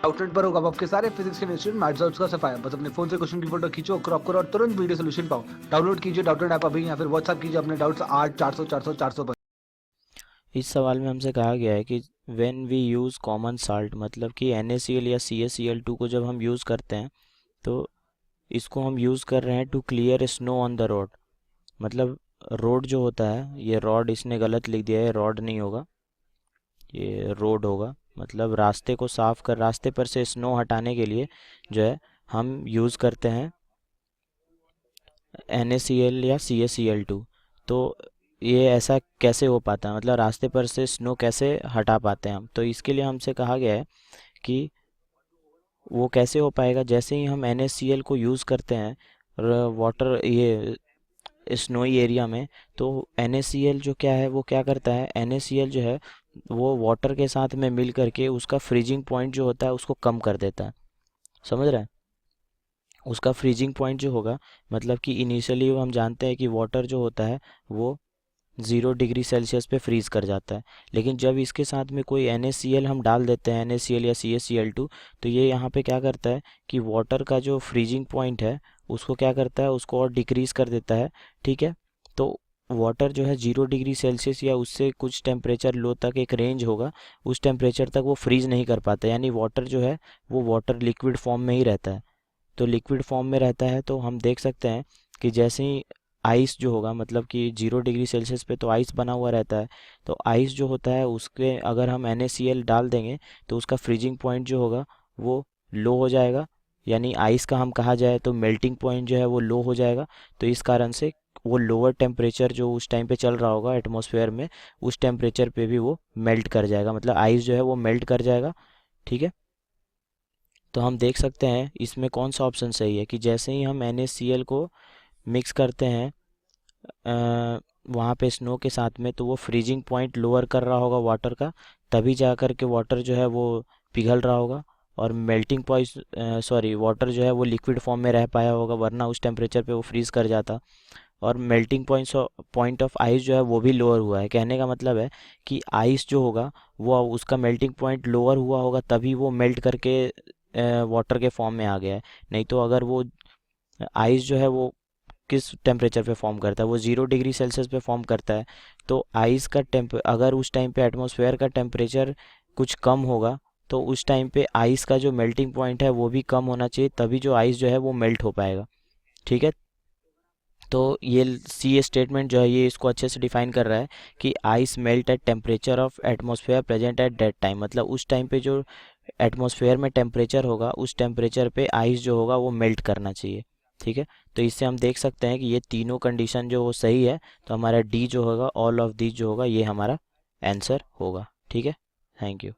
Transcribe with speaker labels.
Speaker 1: Outlet पर होगा आपके सारे फिजिक्स के इंस्टीट्यूट मैथ्स और उसका सफाया। बस अपने फोन से क्वेश्चन की फोटो खींचो, क्रॉप करो और तुरंत वीडियो सोल्यूशन पाओ। डाउनलोड कीजिए डाउटनेट ऐप अभी या फिर व्हाट्सएप कीजिए अपने डाउट्स 8 400 400 400 पर।
Speaker 2: इस सवाल में हमसे कहा गया है कि when we use common salt, मतलब कि NaCl या CaCl2 को जब हम यूज़ करते हैं तो इसको हम यूज़ कर रहे हैं to clear snow on the road. मतलब रोड जो होता है, ये रॉड इसने गलत लिख दिया है, रॉड नहीं होगा, ये रोड होगा। मतलब रास्ते को साफ कर, रास्ते पर से स्नो हटाने के लिए जो है हम यूज़ करते हैं NaCl या CaCl2। तो ये ऐसा कैसे हो पाता है, मतलब रास्ते पर से स्नो कैसे हटा पाते हैं हम, तो इसके लिए हमसे कहा गया है कि वो कैसे हो पाएगा। जैसे ही हम NaCl को यूज़ करते हैं वाटर, ये स्नोई एरिया में, तो NaCl जो क्या है वो क्या करता है, NaCl जो है वो वाटर के साथ में मिल करके उसका फ्रीजिंग पॉइंट जो होता है उसको कम कर देता है। समझ रहे हैं? उसका फ्रीजिंग पॉइंट जो होगा, मतलब कि इनिशियली हम जानते हैं कि वाटर जो होता है वो 0 डिग्री सेल्सियस पे फ्रीज कर जाता है। लेकिन जब इसके साथ में कोई NaCl हम डाल देते हैं, NaCl या CaCl2, तो ये यहाँ पे क्या करता है कि वाटर का जो फ्रीजिंग पॉइंट है उसको क्या करता है, उसको और डिक्रीज कर देता है। ठीक है। तो वाटर जो है 0 डिग्री सेल्सियस या उससे कुछ टेम्परेचर लो तक एक रेंज होगा, उस टेम्परेचर तक वो फ्रीज नहीं कर पाता, यानी वाटर जो है वो वाटर लिक्विड फॉर्म में ही रहता है। तो लिक्विड फॉर्म में रहता है तो हम देख सकते हैं कि जैसे ही आइस जो होगा, मतलब कि 0 डिग्री सेल्सियस पे तो आइस बना हुआ रहता है, तो आइस जो होता है उसके अगर हम NaCl डाल देंगे तो उसका फ्रीजिंग पॉइंट जो होगा वो लो हो जाएगा, यानी आइस का हम कहा जाए तो मेल्टिंग पॉइंट जो है वो लो हो जाएगा। तो इस कारण से वो लोअर टेम्परेचर जो उस टाइम पे चल रहा होगा एटमॉस्फेयर में, उस टेम्परेचर पे भी वो मेल्ट कर जाएगा, मतलब आइस जो है वो मेल्ट कर जाएगा। ठीक है। तो हम देख सकते हैं इसमें कौन सा ऑप्शन सही है कि जैसे ही हम NaCl को मिक्स करते हैं वहाँ पे स्नो के साथ में, तो वो फ्रीजिंग पॉइंट लोअर कर रहा होगा वाटर का, तभी जा कर के वाटर जो है वो पिघल रहा होगा और मेल्टिंग पॉइंट, सॉरी, वाटर जो है वो लिक्विड फॉर्म में रह पाया होगा, वरना उस टेम्परेचर पे वो फ्रीज कर जाता। और मेल्टिंग पॉइंट ऑफ आइस जो है वो भी लोअर हुआ है। कहने का मतलब है कि आइस जो होगा वो उसका मेल्टिंग पॉइंट लोअर हुआ होगा, तभी वो मेल्ट करके वाटर के फॉर्म में आ गया है। नहीं तो अगर वो आइस जो है वो किस टेम्परेचर पे फॉर्म करता है, वो 0 डिग्री सेल्सियस पे फॉर्म करता है। तो आइस का टेम्प अगर उस टाइम पे एटमॉस्फेयर का टेम्परेचर कुछ कम होगा, तो उस टाइम पे आइस का जो मेल्टिंग पॉइंट है वो भी कम होना चाहिए, तभी जो आइस जो है वो मेल्ट हो पाएगा। ठीक है। तो ये सी स्टेटमेंट जो है ये इसको अच्छे से डिफाइन कर रहा है कि ice melt at temperature of atmosphere present at that time, मतलब उस टाइम पे जो एटमॉस्फेयर में टेम्परेचर होगा उस टेम्परेचर पे आइस जो होगा वो मेल्ट करना चाहिए। ठीक है। तो इससे हम देख सकते हैं कि ये तीनों कंडीशन जो वो सही है, तो हमारा डी जो होगा, ऑल ऑफ दीज जो होगा, ये हमारा आंसर होगा। ठीक है। Thank you.